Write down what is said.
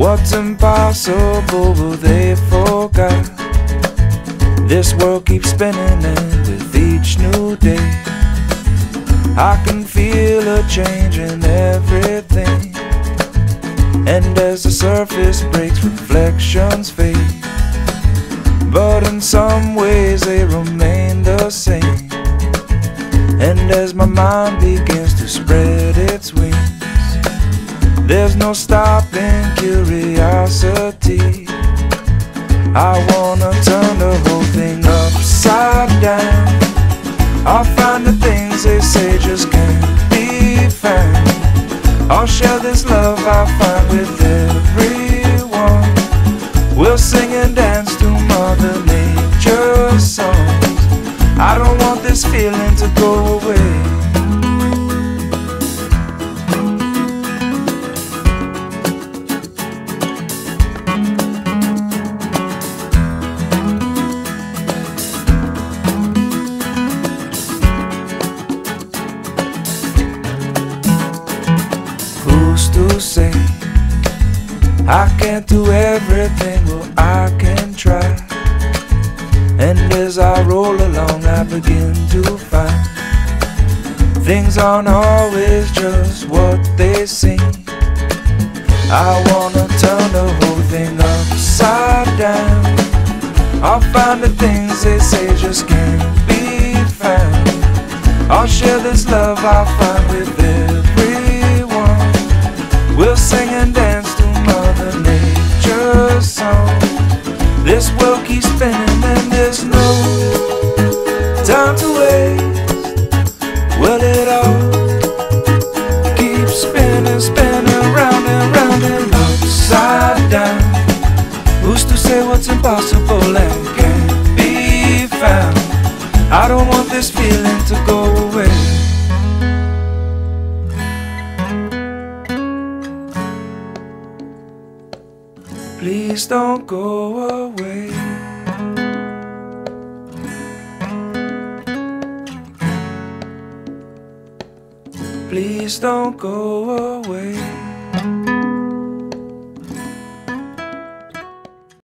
What's impossible, but they forgot. This world keeps spinning, and with each new day I can feel a change in everything. And as the surface breaks, reflections fade, but in some ways they remain the same. And as my mind begins to spread its wings, there's no stopping curiosity. I wanna turn the whole thing upside down. I'll find the things they say just can't be found. I'll share this love I find with everyone. We'll sing and dance to Mother Nature's songs. I don't want this feeling to go away. Who's to say I can't do everything? Well, I can try. And as I roll along, I begin to find things aren't always just what they seem. I wanna turn the whole thing upside down. I'll find the things they say just can't be found. I'll share this love I find with everyone. We'll sing and dance to Mother Nature's song. This world keeps spinning and there's no time to waste. Well, it all keeps spinning, spinning round and round and upside down. Who's to say what's impossible and can't be found? I don't want this feeling to go away. Please don't go away. Please don't go away.